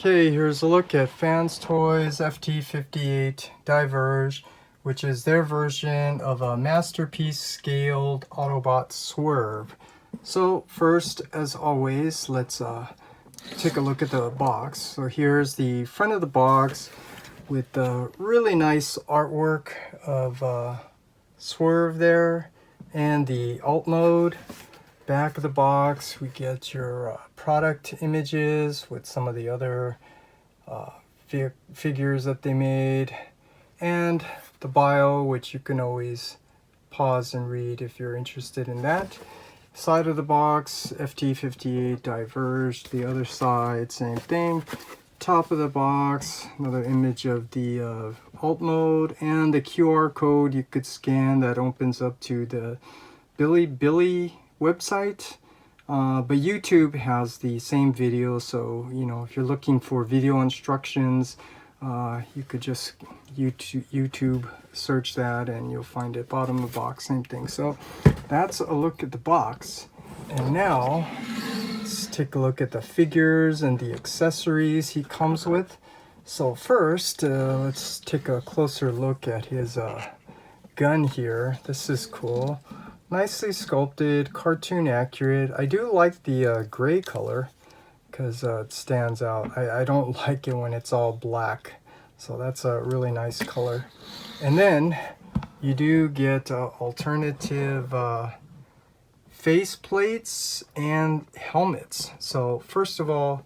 Okay, here's a look at Fans Toys FT-58 Diverge, which is their version of a masterpiece scaled Autobot Swerve. So first, as always, let's take a look at the box. So here's the front of the box with the really nice artwork of Swerve there and the alt mode. Back of the box, we get your product images with some of the other figures that they made, and the bio, which you can always pause and read if you're interested in that. Side of the box, FT-58 Diverge. The other side, same thing. Top of the box, another image of the alt mode and the QR code you could scan that opens up to the Billy website. But YouTube has the same video, so you know, if you're looking for video instructions, you could just YouTube search that and you'll find it. Bottom of the box, same thing. So that's a look at the box. And now let's take a look at the figures and the accessories he comes with. So first, let's take a closer look at his gun here. This is cool. Nicely sculpted, cartoon accurate. I do like the gray color because it stands out. I don't like it when it's all black. So that's a really nice color. And then you do get alternative face plates and helmets. So first of all,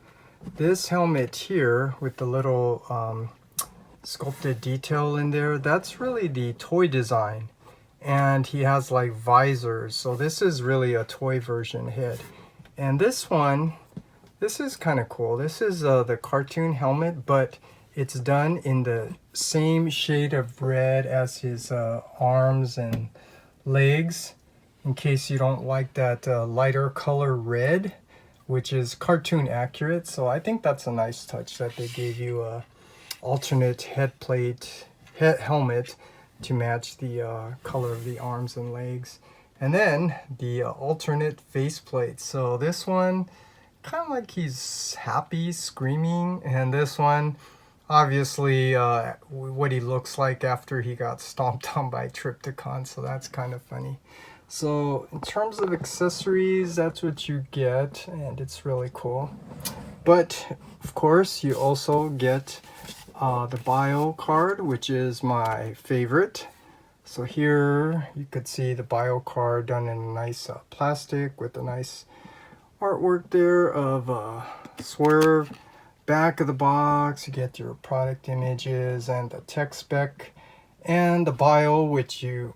this helmet here with the little sculpted detail in there, that's really the toy design. And he has like visors, so this is really a toy version head. And this one, this is kind of cool. This is the cartoon helmet, but it's done in the same shade of red as his arms and legs, in case you don't like that lighter color red, which is cartoon accurate. So I think that's a nice touch that they gave you a alternate helmet to match the color of the arms and legs. And then the alternate faceplate. So this one, kind of like he's happy, screaming. And this one, obviously, what he looks like after he got stomped on by Trypticon. So that's kind of funny. So in terms of accessories, that's what you get. And it's really cool. But, of course, you also get the bio card, which is my favorite. So here you could see the bio card done in a nice plastic with a nice artwork there of Swerve. Back of the box, you get your product images and the tech spec and the bio, which you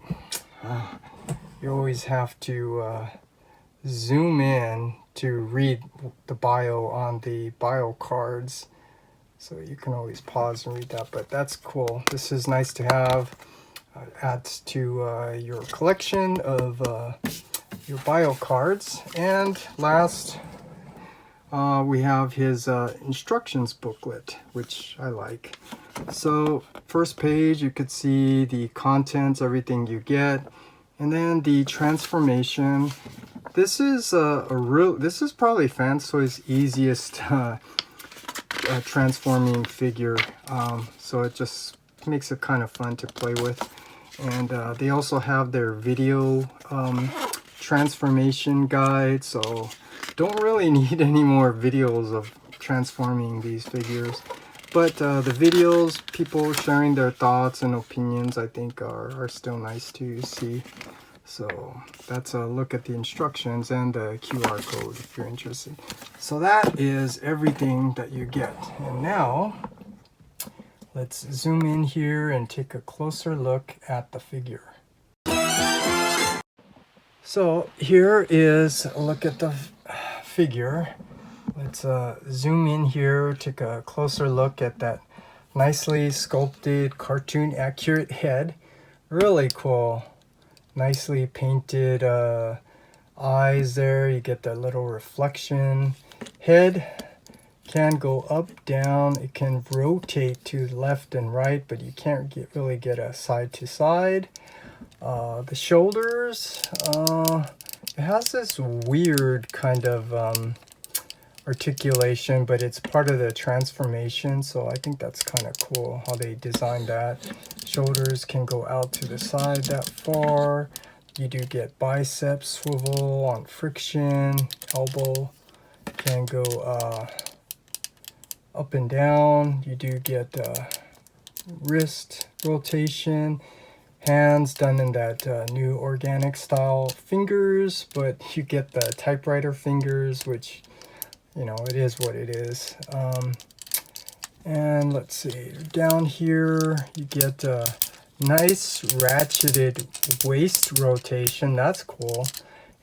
always have to zoom in to read the bio on the bio cards. So you can always pause and read that, but that's cool. This is nice to have. Adds to your collection of your bio cards. And last, we have his instructions booklet, which I like. So first page, you could see the contents, everything you get, and then the transformation. This is this is probably Fans Toys' easiest transforming figure, so it just makes it kind of fun to play with. And they also have their video transformation guide, so don't really need any more videos of transforming these figures. But the videos, people sharing their thoughts and opinions, I think are still nice to see. So that's a look at the instructions and the QR code if you're interested. So that is everything that you get. And now let's zoom in here and take a closer look at the figure. So here is a look at the figure. Let's zoom in here, take a closer look at that nicely sculpted, cartoon accurate head. Really cool. Nicely painted eyes there. You get that little reflection. Head can go up, down. It can rotate to left and right, but you can't really get a side to side. The shoulders, it has this weird kind of articulation, but it's part of the transformation, so I think that's kind of cool how they designed that. Shoulders can go out to the side that far. You do get bicep swivel on friction. Elbow can go up and down. You do get wrist rotation. Hands done in that new organic style fingers, but you get the typewriter fingers, which, you know, it is what it is. And let's see, down here you get a nice ratcheted waist rotation. That's cool.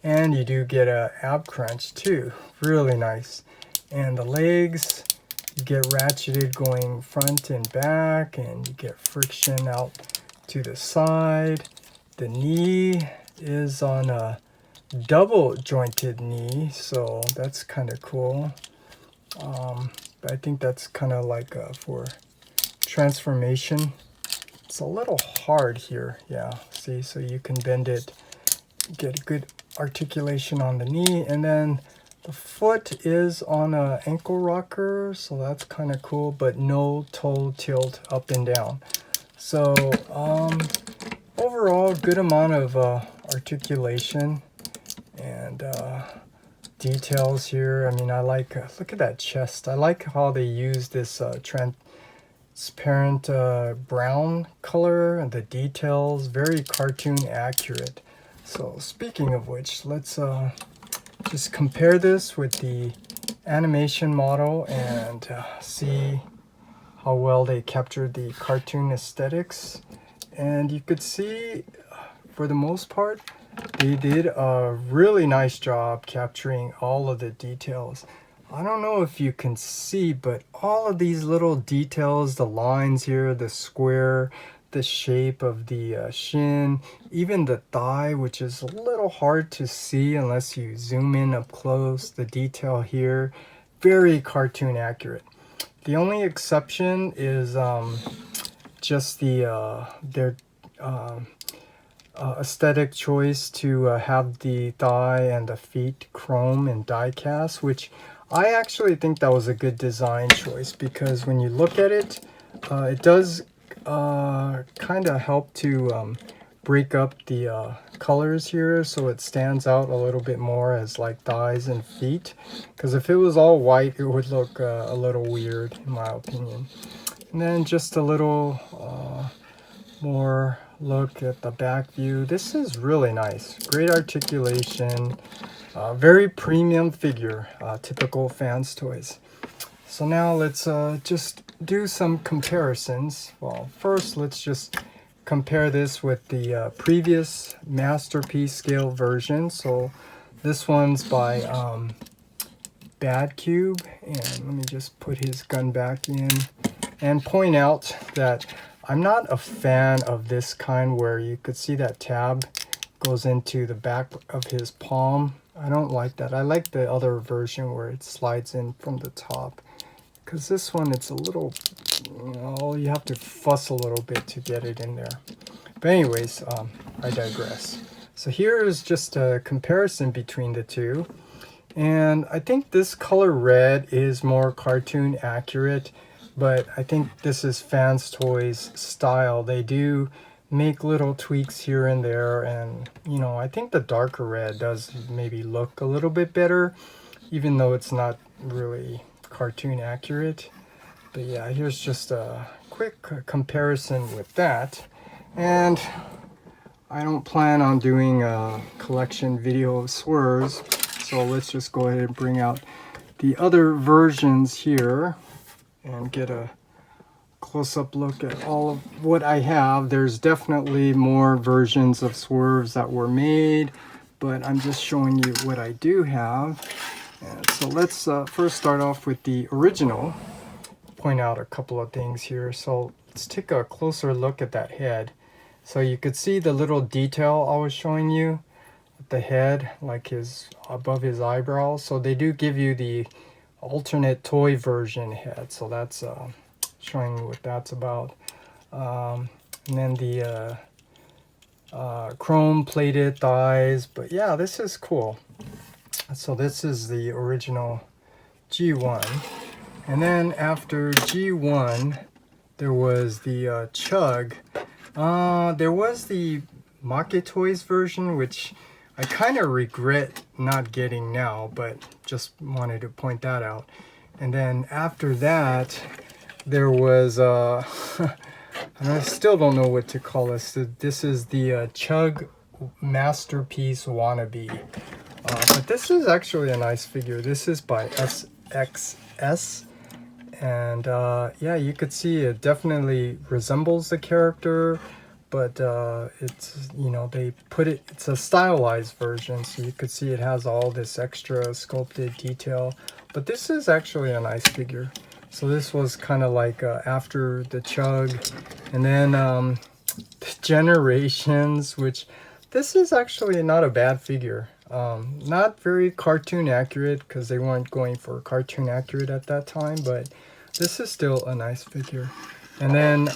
And you do get a ab crunch too. Really nice. And the legs, you get ratcheted going front and back, and you get friction out to the side. The knee is on a double jointed knee, so that's kind of cool. But I think that's kind of like for transformation. It's a little hard here, yeah, see, so you can bend it, get good articulation on the knee. And then the foot is on a ankle rocker, so that's kind of cool, but no toe tilt up and down. So overall, good amount of articulation and details here. I mean, I like, look at that chest. I like how they use this transparent brown color and the details, very cartoon accurate. So speaking of which, let's just compare this with the animation model and see how well they captured the cartoon aesthetics. And you could see, for the most part, they did a really nice job capturing all of the details. I don't know if you can see, but all of these little details, the lines here, the square, the shape of the shin, even the thigh, which is a little hard to see unless you zoom in up close, the detail here, very cartoon accurate. The only exception is just their aesthetic choice to have the thigh and the feet chrome and die cast, which I actually think that was a good design choice, because when you look at it, it does kind of help to break up the colors here, so it stands out a little bit more as like thighs and feet, because if it was all white, it would look a little weird in my opinion. And then just a little more look at the back view. This is really nice, great articulation, very premium figure, typical Fans Toys. So now let's just do some comparisons. Well, first let's just compare this with the previous Masterpiece scale version. So this one's by Bad Cube, and let me just put his gun back in and point out that I'm not a fan of this kind where you could see that tab goes into the back of his palm. I don't like that. I like the other version where it slides in from the top, because this one, it's a little, you know, you have to fuss a little bit to get it in there. But anyways, I digress. So here is just a comparison between the two. And I think this color red is more cartoon accurate, but I think this is Fans Toys style. They do make little tweaks here and there, and you know, I think the darker red does maybe look a little bit better, even though it's not really cartoon accurate. But yeah, here's just a quick comparison with that. And I don't plan on doing a collection video of Swerves, so let's just go ahead and bring out the other versions here and get a close-up look at all of what I have. There's definitely more versions of Swerves that were made, but I'm just showing you what I do have. And so let's first start off with the original. Point out a couple of things here. So let's take a closer look at that head. So you could see the little detail I was showing you at the head, like his above his eyebrows. So they do give you the alternate toy version head, so that's showing you what that's about. And then the chrome plated thighs. But yeah, this is cool. So this is the original G1. And then after G1, there was the Chug. There was the Make Toys version, which I kind of regret not getting now, but just wanted to point that out. And then after that, there was, and I still don't know what to call this. This is the Chug Masterpiece Wannabe. But this is actually a nice figure. This is by SXS. And yeah, you could see it definitely resembles the character, but it's, you know, they put it, it's a stylized version, so you could see it has all this extra sculpted detail. But this is actually a nice figure. So this was kind of like after the Chug, and then the Generations, which this is actually not a bad figure. Not very cartoon accurate, because they weren't going for cartoon accurate at that time, but this is still a nice figure. And then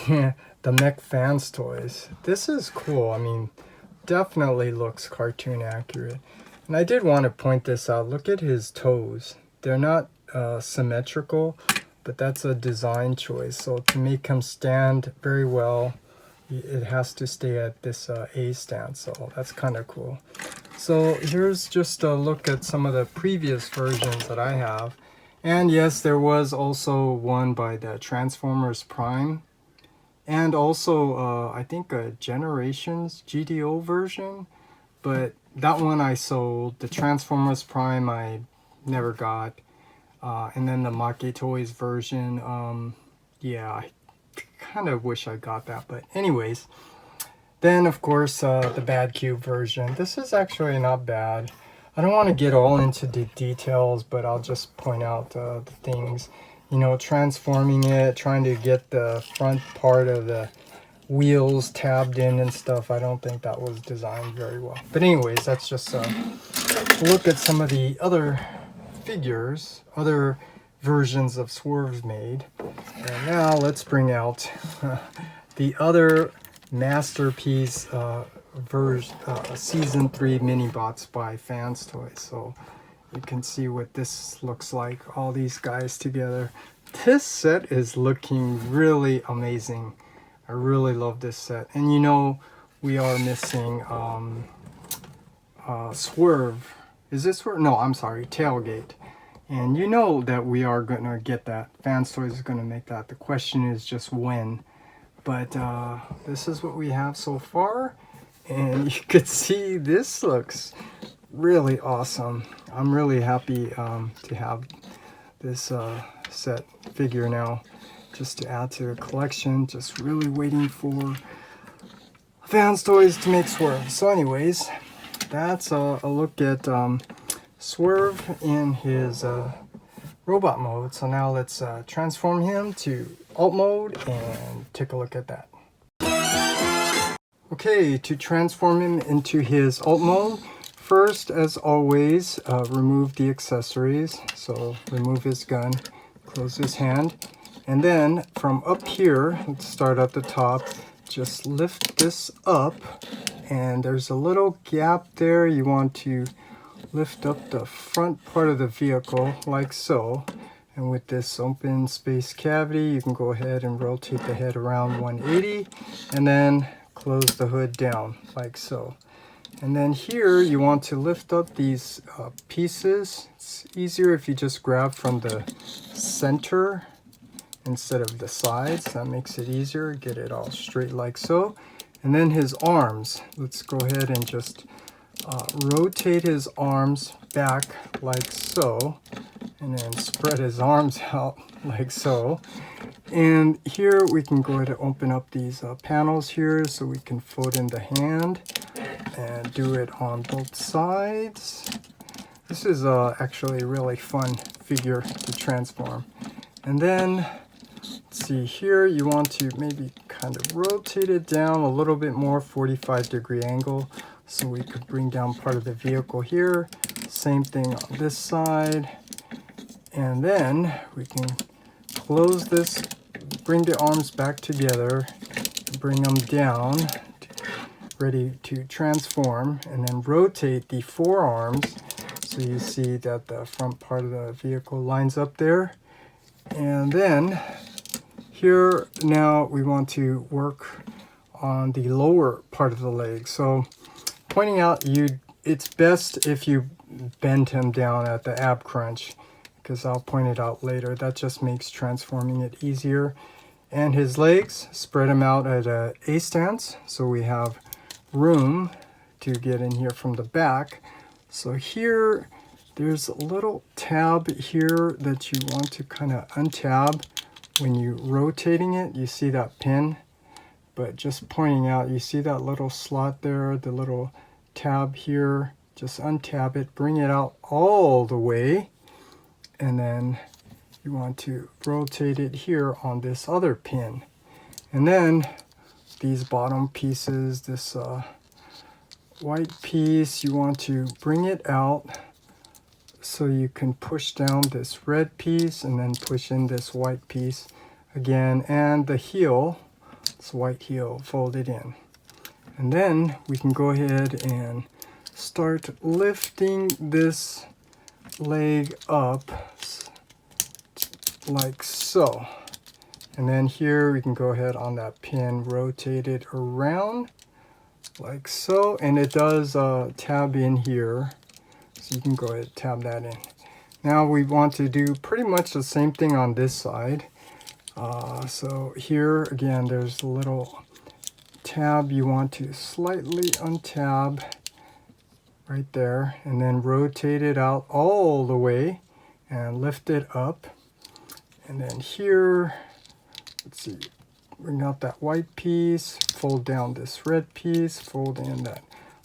yeah, the Mech Fans Toys. This is cool. I mean, definitely looks cartoon accurate. And I did want to point this out. Look at his toes. They're not symmetrical, but that's a design choice. So to make him stand very well, it has to stay at this A stance. So that's kind of cool. So here's just a look at some of the previous versions that I have. And yes, there was also one by the Transformers Prime. And also, I think a Generations GDO version. But that one I sold. The Transformers Prime I never got. And then the Make Toys version, yeah, I kind of wish I got that. But anyways, then of course the Bad Cube version. This is actually not bad. I don't want to get all into the details, but I'll just point out the things. You know, transforming it, trying to get the front part of the wheels tabbed in and stuff. I don't think that was designed very well. But anyways, that's just a look at some of the other figures, other versions of Swerve made. And now let's bring out the other masterpiece season 3 mini bots by Fans Toys. So you can see what this looks like, all these guys together. This set is looking really amazing. I really love this set. And you know, we are missing Swerve. Is this Swerve? No, I'm sorry, Tailgate. And you know that we are going to get that. Fans Toys is going to make that. The question is just when. But this is what we have so far. And you could see this looks really awesome. I'm really happy to have this set figure now, just to add to the collection. Just really waiting for Fans Toys to make Swerve. So anyways, that's a look at Swerve in his robot mode. So now let's transform him to alt mode and take a look at that. Okay, to transform him into his alt mode, first, as always, remove the accessories. So remove his gun, close his hand, and then from up here, let's start at the top, just lift this up, and there's a little gap there. You want to lift up the front part of the vehicle like so. And with this open space cavity, you can go ahead and rotate the head around 180, and then close the hood down like so. And then here you want to lift up these pieces. It's easier if you just grab from the center instead of the sides. That makes it easier. Get it all straight like so. And then his arms. Let's go ahead and just rotate his arms back like so. And then spread his arms out like so. And here we can go ahead and open up these panels here so we can fold in the hand and do it on both sides. This is actually a really fun figure to transform. And then, let's see here, you want to maybe kind of rotate it down a little bit more, 45-degree angle, so we could bring down part of the vehicle here. Same thing on this side. And then we can close this, bring the arms back together, bring them down, ready to transform, and then rotate the forearms So you see that the front part of the vehicle lines up there. And then here now we want to work on the lower part of the leg. So pointing out, it's best if you bend him down at the ab crunch, because I'll point it out later. That just makes transforming it easier. And his legs, spread him out at a A stance, so we have room to get in here from the back. So here, there's a little tab here that you want to kind of untab when you're rotating it. You see that pin? But just pointing out, you see that little slot there, the little tab here. Just untab it, bring it out all the way, and then you want to rotate it here on this other pin. And then these bottom pieces, this white piece, you want to bring it out so you can push down this red piece and then push in this white piece again, and the heel, this white heel, fold it in. And then we can go ahead and start lifting this leg up like so. And then here we can go ahead on that pin, rotate it around like so, and it does tab in here, so you can go ahead and tab that in. Now we want to do pretty much the same thing on this side. So here again, there's a little tab you want to slightly untab right there, and then rotate it out all the way and lift it up. And then here, let's see, bring out that white piece, fold down this red piece, fold in that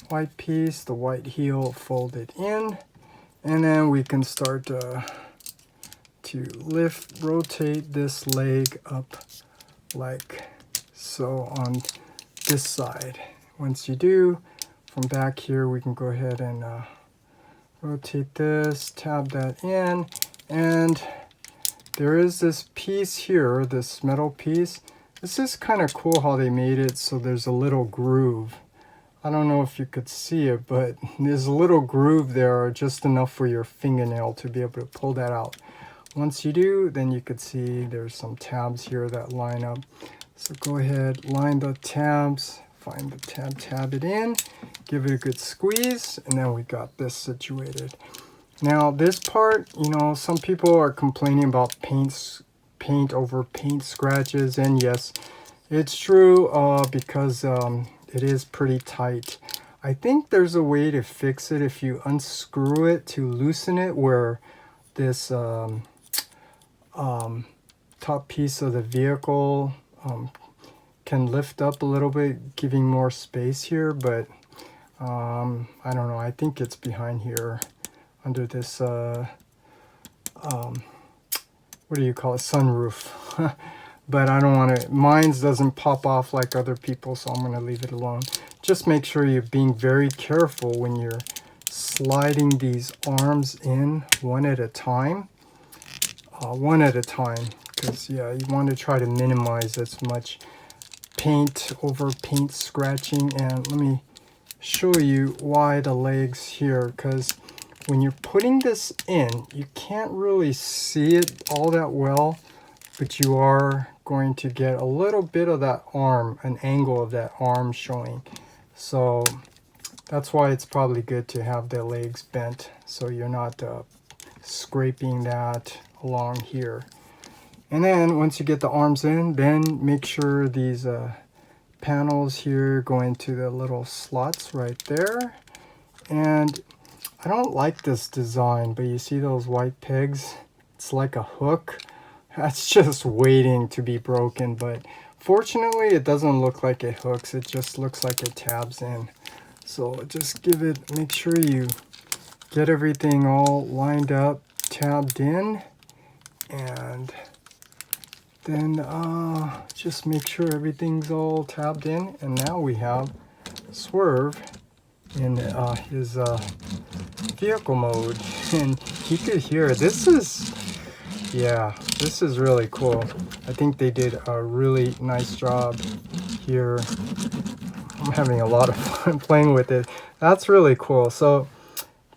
white piece, the white heel, fold it in, and then we can start to rotate this leg up like so on this side. Once you do, from back here, we can go ahead and rotate this, tab that in, and there is this piece here, this metal piece. This is kind of cool how they made it so there's a little groove. I don't know if you could see it, but there's a little groove there, just enough for your fingernail to be able to pull that out. Once you do, then you could see there's some tabs here that line up. So go ahead, line the tabs, find the tab it in, give it a good squeeze, and then we got this situated. Now this part, you know, some people are complaining about paint over paint scratches, and yes, it's true because it is pretty tight. I think there's a way to fix it if you unscrew it to loosen it, where this top piece of the vehicle can lift up a little bit, giving more space here, but I don't know, I think it's behind here under this what do you call it, sunroof. But I don't want to, mine doesn't pop off like other people, so I'm going to leave it alone. Just make sure you're being very careful when you're sliding these arms in one at a time, because yeah, you want to try to minimize as much paint over paint scratching. And let me show you why the legs here, because when you're putting this in, you can't really see it all that well, but you are going to get a little bit of that arm, an angle of that arm showing. So that's why it's probably good to have the legs bent, so you're not scraping that along here. And then once you get the arms in, then make sure these panels here go into the little slots right there. And I don't like this design, but you see those white pegs? It's like a hook. That's just waiting to be broken, but fortunately it doesn't look like it hooks. It just looks like it tabs in. So just make sure you get everything all lined up, tabbed in, and then just make sure everything's all tabbed in. And now we have Swerve in his vehicle mode, and you could hear this is really cool. I think they did a really nice job here. I'm having a lot of fun playing with it. That's really cool. So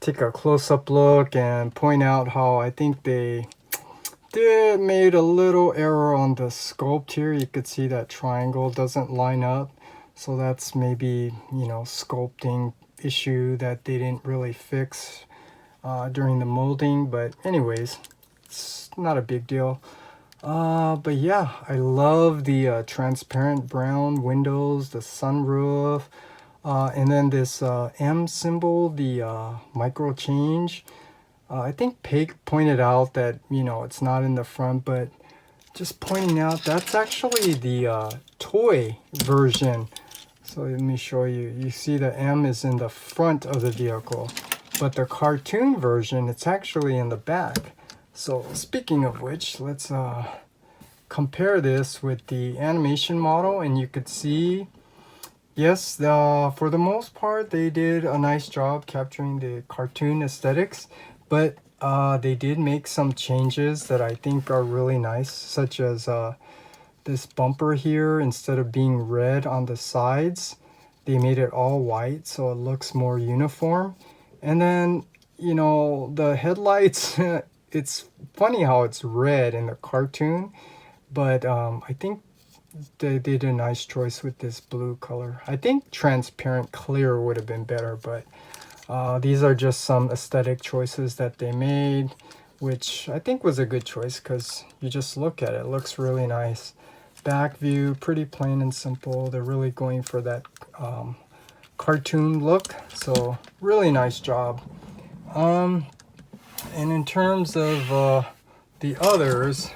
take a close-up look and point out how I think they made a little error on the sculpt here. You could see that triangle doesn't line up, so that's maybe, you know, sculpting issue that they didn't really fix during the molding. But anyways, it's not a big deal. But yeah, I love the transparent brown windows, the sunroof, and then this M symbol, the micro change. I think Peg pointed out that, you know, it's not in the front, but just pointing out that's actually the toy version. So let me show you. You see the M is in the front of the vehicle, but the cartoon version, it's actually in the back. So speaking of which, let's compare this with the animation model, and you could see, yes, for the most part, they did a nice job capturing the cartoon aesthetics, but they did make some changes that I think are really nice, such as this bumper here, instead of being red on the sides, they made it all white, so it looks more uniform. And then, you know, the headlights, it's funny how it's red in the cartoon, but I think they did a nice choice with this blue color. I think transparent clear would have been better, but these are just some aesthetic choices that they made, which I think was a good choice because you just look at it, it looks really nice. Back view, pretty plain and simple. They're really going for that cartoon look, so really nice job. And in terms of the others,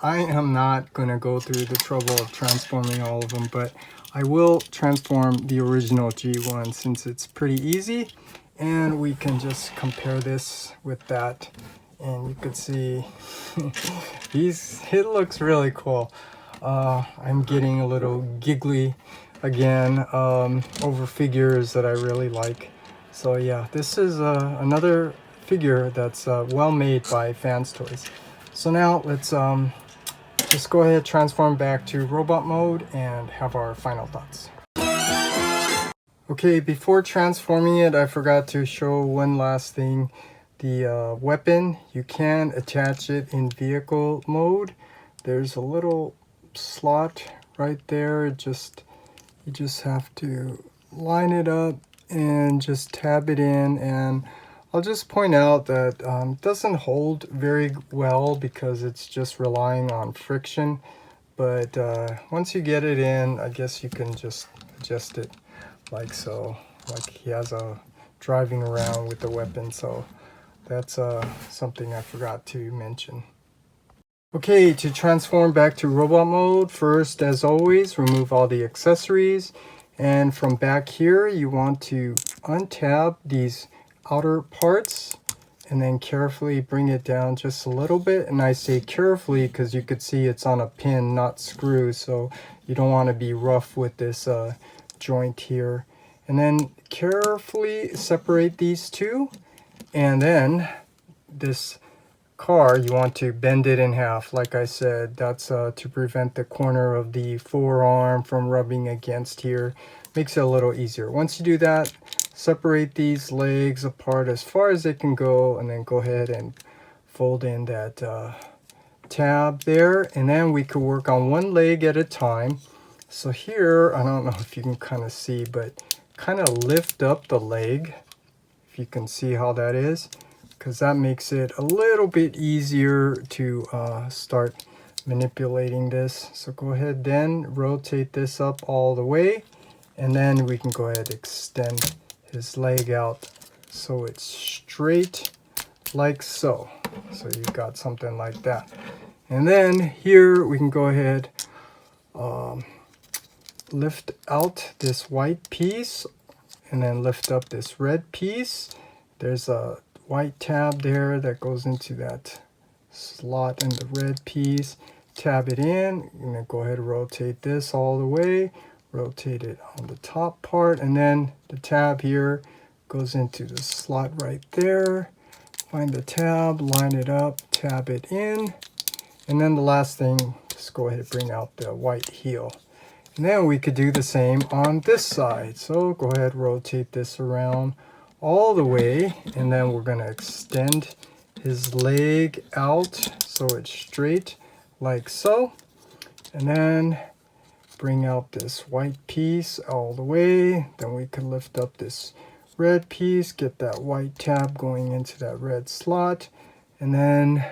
I am not going to go through the trouble of transforming all of them, but I will transform the original G1 since it's pretty easy, and we can just compare this with that, and you could see it looks really cool. I'm getting a little giggly again over figures that I really like. So yeah, this is another figure that's well made by Fans Toys. So now let's just go ahead, transform back to robot mode and have our final thoughts. Okay, before transforming it, I forgot to show one last thing. The weapon, you can attach it in vehicle mode. There's a little slot right there. You just have to line it up and just tab it in, and I'll just point out that it doesn't hold very well because it's just relying on friction, but once you get it in, I guess you can just adjust it like so, like he has a driving around with the weapon. So that's something I forgot to mention. Okay, to transform back to robot mode, first, as always, remove all the accessories, and from back here you want to untab these outer parts and then carefully bring it down just a little bit. And I say carefully because you could see it's on a pin, not screw, so you don't want to be rough with this joint here. And then carefully separate these two, and then this car, you want to bend it in half. Like I said, that's to prevent the corner of the forearm from rubbing against here. Makes it a little easier. Once you do that, separate these legs apart as far as they can go, and then go ahead and fold in that tab there, and then we could work on one leg at a time. So here, I don't know if you can kind of see, but kind of lift up the leg, if you can see how that is, because that makes it a little bit easier to start manipulating this. So go ahead, then rotate this up all the way, and then we can go ahead and extend his leg out so it's straight like so. So you've got something like that. And then here we can go ahead, lift out this white piece and then lift up this red piece. There's a white tab there that goes into that slot in the red piece. Tab it in, and then go ahead and rotate this all the way, rotate it on the top part, and then the tab here goes into the slot right there. Find the tab, line it up, tab it in, and then the last thing, just go ahead and bring out the white heel. And then we could do the same on this side. So go ahead, rotate this around all the way, and then we're going to extend his leg out so it's straight like so, and then bring out this white piece all the way. Then we can lift up this red piece, get that white tab going into that red slot, and then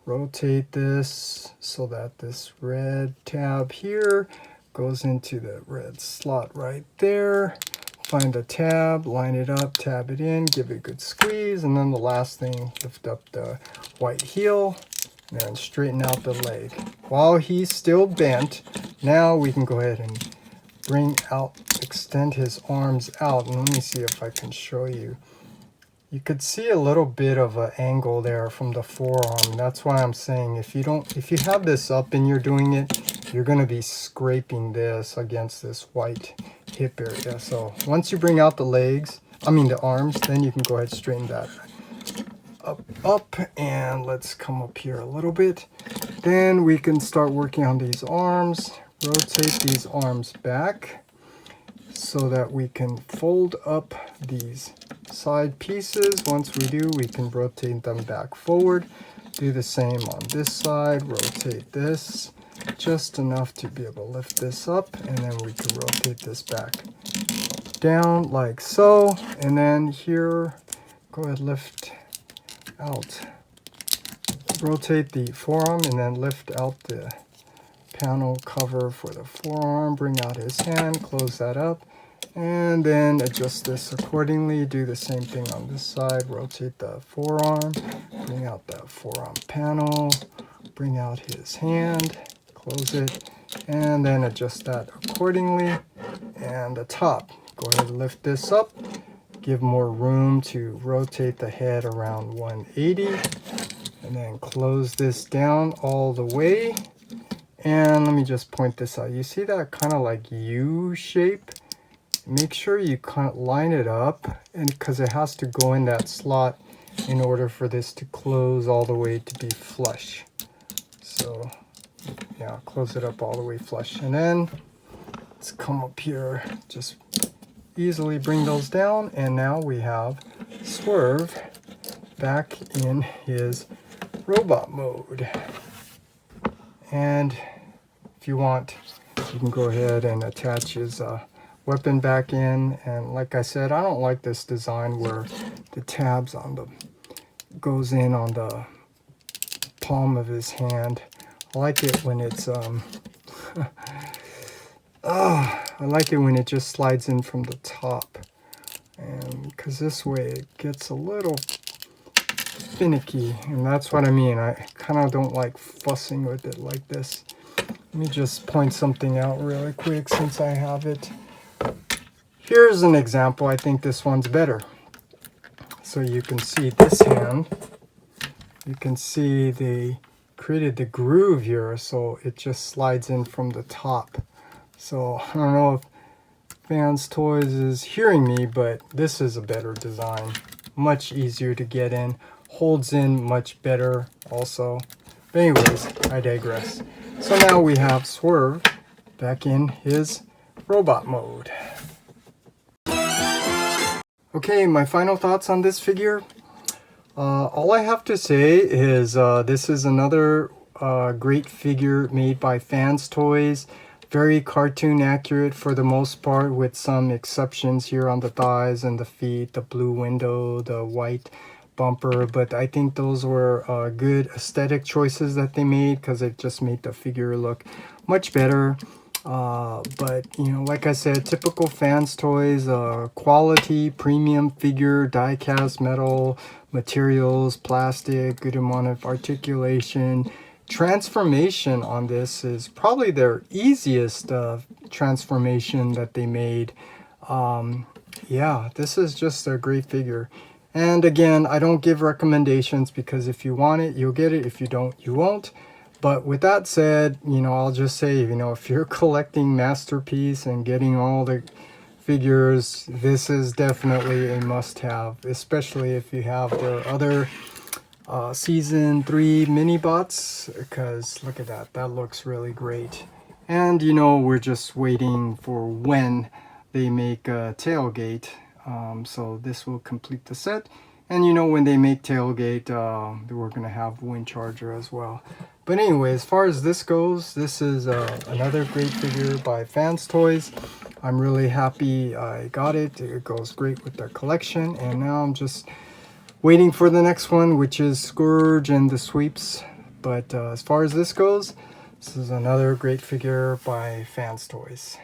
rotate this so that this red tab here goes into the red slot right there. Find the tab, line it up, tab it in, give it a good squeeze, and then the last thing, lift up the white heel and then straighten out the leg. While he's still bent, now we can go ahead and bring out, extend his arms out, and let me see if I can show you. You could see a little bit of an angle there from the forearm. That's why I'm saying if you have this up and you're doing it, you're going to be scraping this against this white hip area. So once you bring out the legs, the arms, then you can go ahead and straighten that up, and let's come up here a little bit. Then we can start working on these arms. Rotate these arms back so that we can fold up these side pieces. Once we do, we can rotate them back forward. Do the same on this side. Rotate this just enough to be able to lift this up, and then we can rotate this back down like so. And then here, go ahead, lift out, rotate the forearm, and then lift out the panel cover for the forearm. Bring out his hand, close that up, and then adjust this accordingly. Do the same thing on this side. Rotate the forearm, bring out that forearm panel, bring out his hand, close it, and then adjust that accordingly. And the top, go ahead and lift this up, give more room to rotate the head around 180, and then close this down all the way. And let me just point this out. You see that kind of like U shape? Make sure you kind of line it up, and because it has to go in that slot in order for this to close all the way to be flush. So yeah, close it up all the way flush. And then let's come up here, just easily bring those down, and now we have Swerve back in his robot mode. And if you want, you can go ahead and attach his weapon back in. And like I said, I don't like this design where the tabs on the goes in on the palm of his hand. I like it when it's I like it when it just slides in from the top, and because this way it gets a little finicky, and that's what I mean. I kind of don't like fussing with it like this. Let me just point something out really quick since I have it. Here's an example. I think this one's better. So you can see this hand, you can see they created the groove here, so it just slides in from the top. So I don't know if Fans Toys is hearing me, but this is a better design. Much easier to get in, holds in much better also. But anyways, I digress. So now we have Swerve back in his robot mode. Okay, my final thoughts on this figure. All I have to say is this is another great figure made by Fans Toys. Very cartoon accurate for the most part, with some exceptions here on the thighs and the feet, the blue window, the white bumper. But I think those were good aesthetic choices that they made, because it just made the figure look much better. But you know, like I said, typical Fans Toys, quality premium figure, die cast metal materials, plastic, good amount of articulation. Transformation on this is probably their easiest transformation that they made. Yeah, this is just a great figure. And again, I don't give recommendations, because if you want it, you'll get it. If you don't, you won't. But with that said, you know, I'll just say, you know, if you're collecting Masterpiece and getting all the figures, this is definitely a must-have, especially if you have their other season 3 mini bots, because look at that, that looks really great. And you know, we're just waiting for when they make a tailgate. So this will complete the set. And you know, when they make tailgate, we're going to have wind charger as well. But anyway, as far as this goes, this is another great figure by Fans Toys. I'm really happy I got it. It goes great with their collection. And now I'm just waiting for the next one, which is Scourge and the Sweeps. But as far as this goes, this is another great figure by Fans Toys.